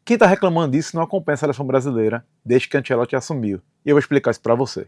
Quem está reclamando disso não acompanha a seleção brasileira desde que Ancelotti assumiu. E eu vou explicar isso para você.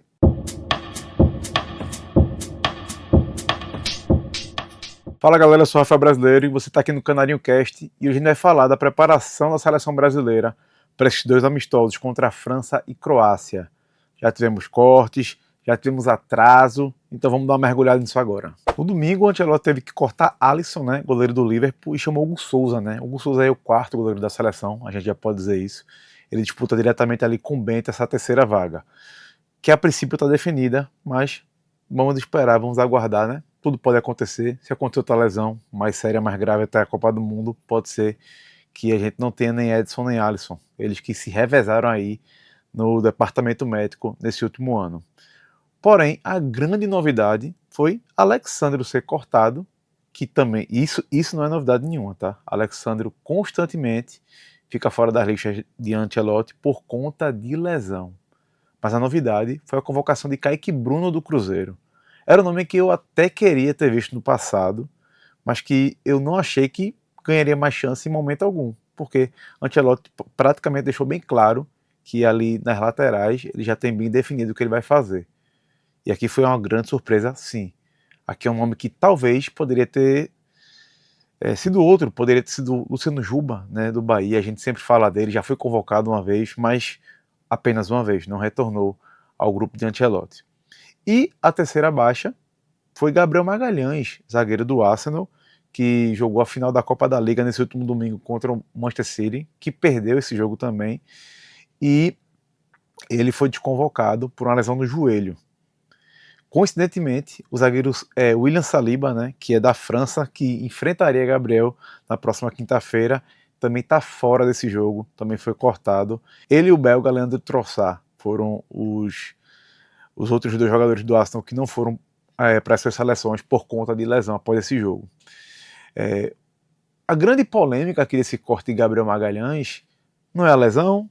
Fala galera, eu sou o Rafael Brasileiro e você está aqui no Canarinho Cast e hoje a gente vai falar da preparação da seleção brasileira para esses dois amistosos contra a França e Croácia. Já tivemos cortes, já tivemos atraso, então vamos dar uma mergulhada nisso agora. No domingo, o Ancelotti teve que cortar Alisson, né, goleiro do Liverpool, e chamou o Hugo Souza, né? O Hugo Souza é o quarto goleiro da seleção, a gente já pode dizer isso. Ele disputa diretamente ali com o Bento essa terceira vaga, que a princípio está definida, mas vamos esperar, vamos aguardar, né? Tudo pode acontecer. Se acontecer outra lesão mais séria, mais grave até a Copa do Mundo, pode ser que a gente não tenha nem Edson nem Alisson. Eles que se revezaram aí no departamento médico nesse último ano. Porém, a grande novidade foi Alex Sandro ser cortado, que também, isso não é novidade nenhuma, tá? Alex Sandro constantemente fica fora das listas de Ancelotti por conta de lesão. Mas a novidade foi a convocação de Kaique Bruno do Cruzeiro. Era um nome que eu até queria ter visto no passado, mas que eu não achei que ganharia mais chance em momento algum, porque Ancelotti praticamente deixou bem claro que ali nas laterais ele já tem bem definido o que ele vai fazer. E aqui foi uma grande surpresa, sim. Aqui é um nome que talvez poderia ter sido outro, poderia ter sido Luciano Juba, né, do Bahia. A gente sempre fala dele, já foi convocado uma vez, mas apenas uma vez, não retornou ao grupo de Ancelotti. E a terceira baixa foi Gabriel Magalhães, zagueiro do Arsenal, que jogou a final da Copa da Liga nesse último domingo contra o Manchester City, que perdeu esse jogo também, e ele foi desconvocado por uma lesão no joelho. Coincidentemente, o zagueiro William Saliba, né, que é da França, que enfrentaria Gabriel na próxima quinta-feira, também está fora desse jogo, também foi cortado. Ele e o belga Leandro Trossard foram os outros dois jogadores do Arsenal que não foram para essas seleções por conta de lesão após esse jogo. A grande polêmica aqui desse corte de Gabriel Magalhães não é a lesão,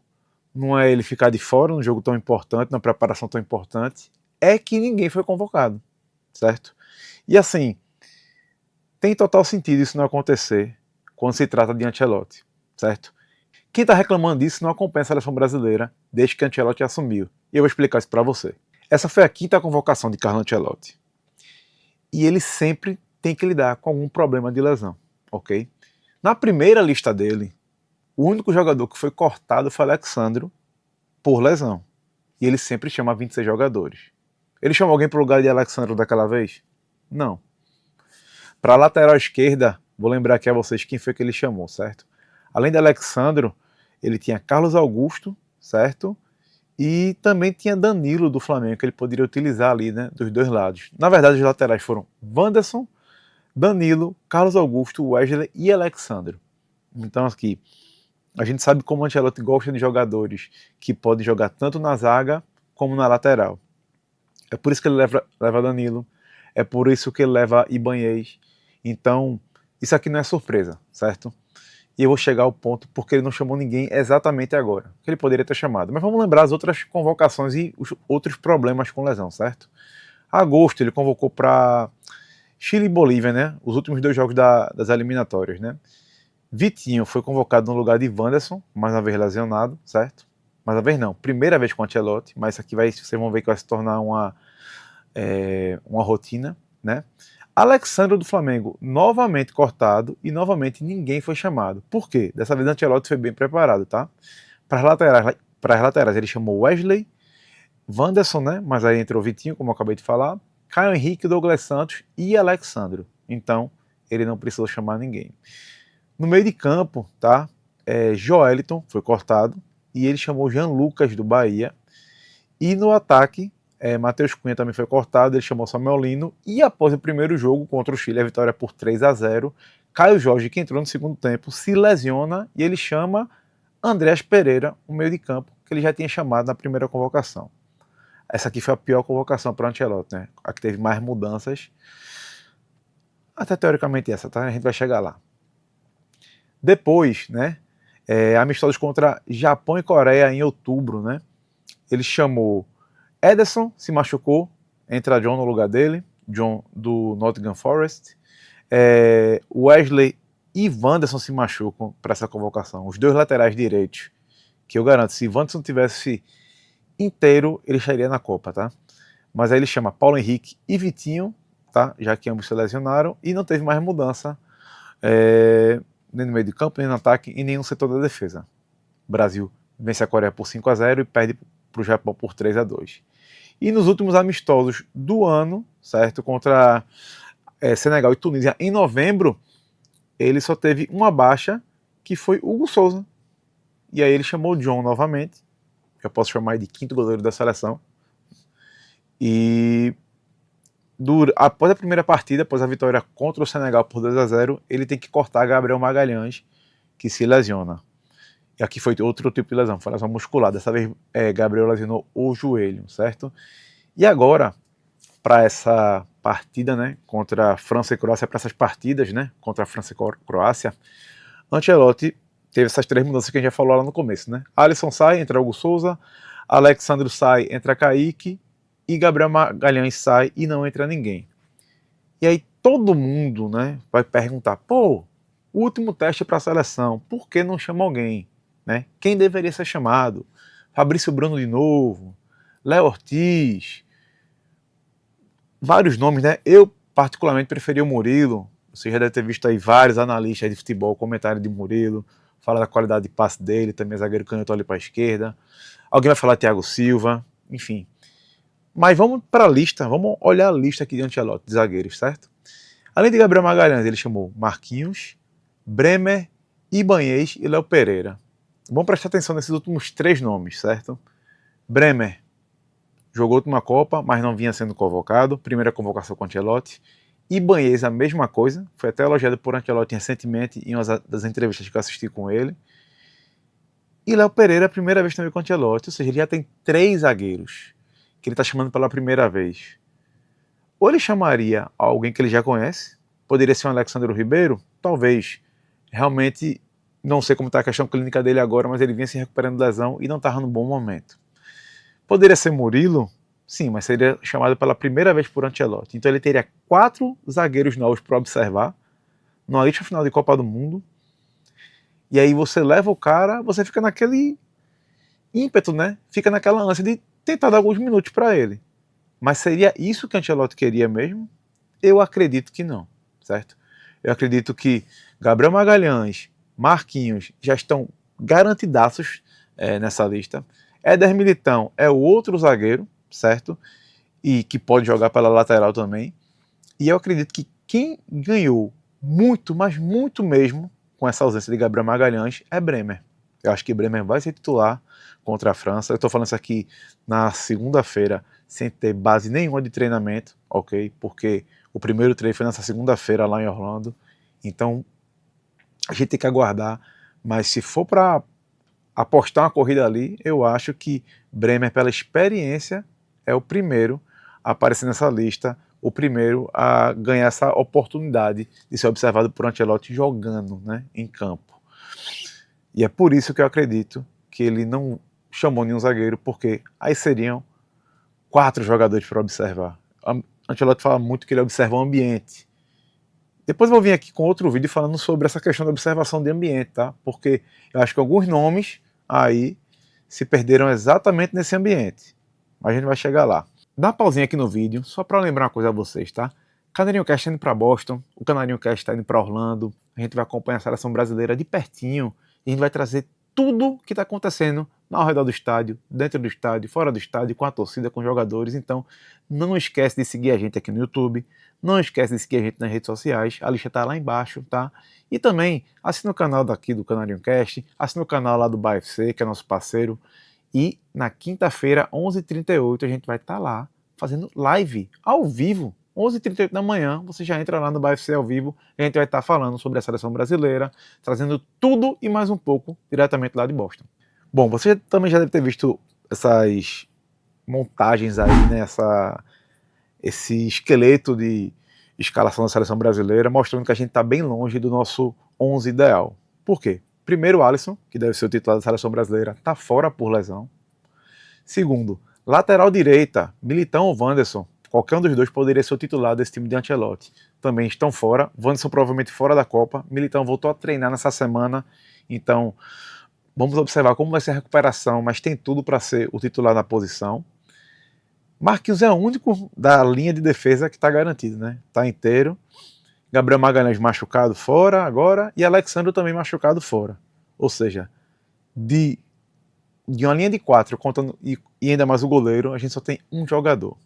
não é ele ficar de fora num jogo tão importante, numa preparação tão importante, é que ninguém foi convocado, certo? E assim, tem total sentido isso não acontecer quando se trata de Ancelotti, certo? Quem está reclamando disso não acompanha a seleção brasileira desde que Ancelotti assumiu. E eu vou explicar isso para você. Essa foi a quinta convocação de Carlo Ancelotti. E ele sempre tem que lidar com algum problema de lesão, ok? Na primeira lista dele, o único jogador que foi cortado foi Alex Sandro por lesão. E ele sempre chama 26 jogadores. Ele chamou alguém para o lugar de Alex Sandro daquela vez? Não. Para a lateral esquerda, vou lembrar aqui a vocês quem foi que ele chamou, certo? Além de Alex Sandro, ele tinha Carlos Augusto, certo? E também tinha Danilo do Flamengo, que ele poderia utilizar ali, né, dos dois lados. Na verdade, os laterais foram Wanderson, Danilo, Carlos Augusto, Wesley e Alex Sandro. Então aqui, a gente sabe como o Ancelotti gosta de jogadores que podem jogar tanto na zaga como na lateral. É por isso que ele leva Danilo, é por isso que ele leva Ibanez. Então, isso aqui não é surpresa, certo? E eu vou chegar ao ponto porque ele não chamou ninguém exatamente agora, que ele poderia ter chamado. Mas vamos lembrar as outras convocações e os outros problemas com lesão, certo? Agosto ele convocou para Chile e Bolívia, né? Os últimos dois jogos das eliminatórias, né? Vitinho foi convocado no lugar de Wanderson, mais uma vez lesionado, certo? Mais uma vez não, primeira vez com Ancelotti, mas isso aqui vocês vão ver que vai se tornar uma rotina, né? Alexandre do Flamengo, novamente cortado e novamente ninguém foi chamado. Por quê? Dessa vez o Ancelotti foi bem preparado, tá? Para as laterais ele chamou Wesley, Wanderson, né? Mas aí entrou Vitinho, como eu acabei de falar, Caio Henrique, Douglas Santos e Alexandre. Então, ele não precisou chamar ninguém. No meio de campo, tá? Joeliton foi cortado e ele chamou Jean Lucas do Bahia. E no ataque, Matheus Cunha também foi cortado, ele chamou Samuel Lino, e após o primeiro jogo contra o Chile, a vitória por 3-0, Caio Jorge, que entrou no segundo tempo, se lesiona e ele chama Andreas Pereira, o meio de campo, que ele já tinha chamado na primeira convocação. Essa aqui foi a pior convocação para o Ancelotti, né? A que teve mais mudanças, até teoricamente essa, tá? A gente vai chegar lá. Depois, né, amistosos contra Japão e Coreia em outubro, né? Ele chamou Ederson, se machucou, entra John no lugar dele, John do Nottingham Forest. Wesley e Wanderson se machucam para essa convocação. Os dois laterais direitos, que eu garanto, se Wanderson tivesse inteiro, ele estaria na Copa, tá? Mas aí ele chama Paulo Henrique e Vitinho, tá? Já que ambos se lesionaram, e não teve mais mudança nem no meio de campo, nem no ataque, e nem no setor da defesa. O Brasil vence a Coreia por 5-0 e perde para o Japão por 3-2. E nos últimos amistosos do ano, certo, contra Senegal e Tunísia, em novembro, ele só teve uma baixa, que foi Hugo Souza. E aí ele chamou o John novamente, que eu posso chamar de quinto goleiro da seleção. E após a primeira partida, após a vitória contra o Senegal por 2-0, ele tem que cortar Gabriel Magalhães, que se lesiona. E aqui foi outro tipo de lesão, foi lesão muscular. Dessa vez, Gabriel lesionou o joelho, certo? E agora, para essa partida, né, contra a França e Croácia, para essas partidas, né, contra a França e Croácia, Ancelotti teve essas três mudanças que a gente já falou lá no começo, né? Alisson sai, entra Hugo Souza, Alexandro sai, entra Kaique, e Gabriel Magalhães sai e não entra ninguém. E aí todo mundo, né, vai perguntar, pô, último teste para a seleção, por que não chama alguém? Né? Quem deveria ser chamado? Fabrício Bruno de novo, Léo Ortiz, vários nomes, né? Eu particularmente preferi o Murilo. Você já deve ter visto aí vários analistas de futebol, comentário de Murilo, fala da qualidade de passe dele, também zagueiro canhoto ali para a esquerda. Alguém vai falar Thiago Silva, enfim. Mas vamos para a lista, vamos olhar a lista aqui de Ancelotti, de zagueiros, certo? Além de Gabriel Magalhães, ele chamou Marquinhos, Bremer, Ibanez e Léo Pereira. Vamos prestar atenção nesses últimos três nomes, certo? Bremer jogou a última Copa, mas não vinha sendo convocado. Primeira convocação com Ancelotti. Ibanez, a mesma coisa. Foi até elogiado por Ancelotti recentemente em uma das entrevistas que eu assisti com ele. E Léo Pereira, a primeira vez também com Ancelotti. Ou seja, ele já tem três zagueiros que ele está chamando pela primeira vez. Ou ele chamaria alguém que ele já conhece. Poderia ser um Alexandre Ribeiro? Talvez. Realmente... Não sei como está a questão clínica dele agora, mas ele vinha se recuperando de lesão e não estava no bom momento. Poderia ser Murilo? Sim, mas seria chamado pela primeira vez por Ancelotti. Então ele teria 4 zagueiros novos para observar, numa lista final de Copa do Mundo. E aí você leva o cara, você fica naquele ímpeto, né? Fica naquela ânsia de tentar dar alguns minutos para ele. Mas seria isso que Ancelotti queria mesmo? Eu acredito que não, certo? Eu acredito que Gabriel Magalhães, Marquinhos já estão garantidaços nessa lista. Éder Militão é o outro zagueiro, certo? E que pode jogar pela lateral também. E eu acredito que quem ganhou muito, mas muito mesmo, com essa ausência de Gabriel Magalhães, é Bremer. Eu acho que Bremer vai ser titular contra a França. Eu estou falando isso aqui na segunda-feira, sem ter base nenhuma de treinamento, ok? Porque o primeiro treino foi nessa segunda-feira lá em Orlando. Então, a gente tem que aguardar, mas se for para apostar uma corrida ali, eu acho que Bremer, pela experiência, é o primeiro a aparecer nessa lista, o primeiro a ganhar essa oportunidade de ser observado por Ancelotti jogando, né, em campo. E é por isso que eu acredito que ele não chamou nenhum zagueiro, porque aí seriam 4 jogadores para observar. Ancelotti fala muito que ele observa o ambiente. Depois eu vou vir aqui com outro vídeo falando sobre essa questão da observação de ambiente, tá? Porque eu acho que alguns nomes aí se perderam exatamente nesse ambiente. Mas a gente vai chegar lá. Dá uma pausinha aqui no vídeo, só para lembrar uma coisa a vocês, tá? Canarinho Cast está indo para Boston, o Canarinho Cast está indo para Orlando, a gente vai acompanhar a seleção brasileira de pertinho e a gente vai trazer tudo o que está acontecendo ao redor do estádio, dentro do estádio, fora do estádio, com a torcida, com os jogadores. Então, não esquece de seguir a gente aqui no YouTube, não esquece de seguir a gente nas redes sociais, a lista está lá embaixo, tá? E também assina o canal daqui do Canarinho Cast, assina o canal lá do BAFC, que é nosso parceiro. E na quinta-feira, 11h38, a gente vai estar lá fazendo live ao vivo. 11h38 da manhã, você já entra lá no BAFC ao vivo e a gente vai estar falando sobre a seleção brasileira, trazendo tudo e mais um pouco diretamente lá de Boston. Bom, você também já deve ter visto essas montagens aí, né? Esse esqueleto de escalação da seleção brasileira, mostrando que a gente está bem longe do nosso 11 ideal. Por quê? Primeiro, Alisson, que deve ser o titular da seleção brasileira, está fora por lesão. Segundo, lateral direita, Militão ou Wanderson, Qualquer um dos dois poderia ser o titular desse time de Ancelotti. Também estão fora. Wanderson provavelmente fora da Copa. Militão voltou a treinar nessa semana. Então, vamos observar como vai ser a recuperação, mas tem tudo para ser o titular na posição. Marquinhos é o único da linha de defesa que está garantido, né? Está inteiro. Gabriel Magalhães machucado fora agora e Alexandre também machucado fora. Ou seja, de uma linha de 4 contando, e ainda mais o goleiro, a gente só tem um jogador.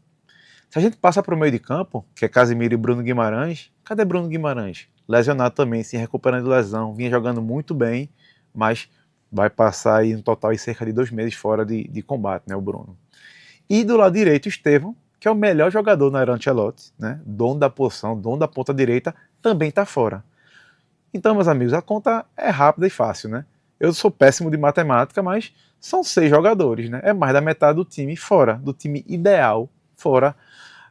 Se a gente passa para o meio de campo, que é Casemiro e Bruno Guimarães, cadê Bruno Guimarães? Lesionado também, se recuperando de lesão, vinha jogando muito bem, mas vai passar aí no total cerca de 2 meses fora de combate, né, o Bruno. E do lado direito, Estevão, que é o melhor jogador na era Ancelotti, né, dono da posição, dono da ponta direita, também está fora. Então, meus amigos, a conta é rápida e fácil, né? Eu sou péssimo de matemática, mas são 6 jogadores, né? É mais da metade do time fora, do time ideal, fora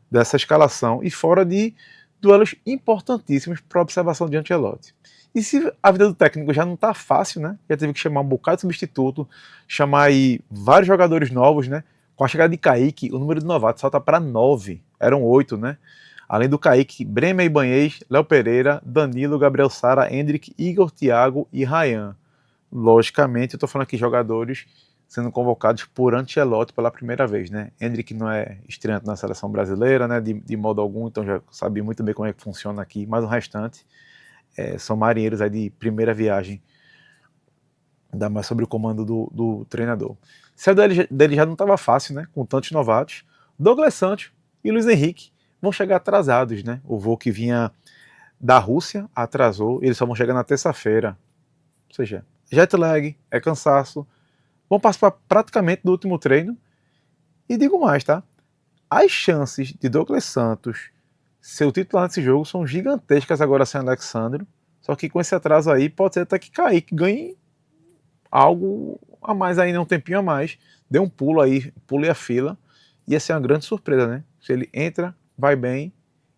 dessa escalação e fora de duelos importantíssimos para a observação de Ancelotti. E se a vida do técnico já não está fácil, né? Já teve que chamar um bocado de substituto, chamar aí vários jogadores novos, né? Com a chegada de Kaique, o número de novatos salta para 9. Eram 8, né? Além do Kaique, Bremer e Banhês, Léo Pereira, Danilo, Gabriel Sara, Endrick, Igor, Thiago e Ryan. Logicamente, eu estou falando aqui de jogadores sendo convocados por Ancelotti pela primeira vez, né? Endrick não é estreante na seleção brasileira, né? De modo algum, então já sabia muito bem como é que funciona aqui, mas o restante são marinheiros aí de primeira viagem, ainda mais sobre o comando do treinador. Se dele já não estava fácil, né? Com tantos novatos, Douglas Santos e Luiz Henrique vão chegar atrasados, né? O voo que vinha da Rússia atrasou, eles só vão chegar na terça-feira. Ou seja, jet lag, é cansaço, vão participar praticamente do último treino. E digo mais, tá? As chances de Douglas Santos ser o titular nesse jogo são gigantescas agora sem Alexandre. Só que com esse atraso aí, pode ser até que Kaique ganhe algo a mais aí, um tempinho a mais. Dê um pulo aí, pule a fila. Ia ser uma grande surpresa, né? Se ele entra, vai bem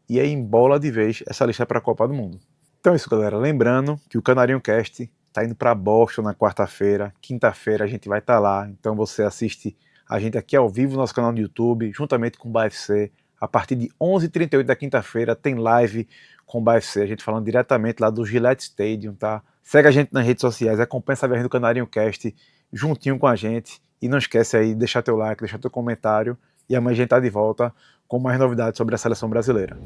e aí embola de vez essa lista para a Copa do Mundo. Então é isso, galera. Lembrando que o Canarinho Cast tá indo para Boston na quarta-feira. Quinta-feira a gente vai estar lá. Então você assiste a gente aqui ao vivo no nosso canal no YouTube, juntamente com o BFC. A partir de 11h38 da quinta-feira tem live com o BFC. A gente falando diretamente lá do Gillette Stadium, tá? Segue a gente nas redes sociais, acompanha essa viagem do Canarinho Cast juntinho com a gente. E não esquece aí de deixar teu like, deixar teu comentário. E amanhã a gente tá de volta com mais novidades sobre a seleção brasileira.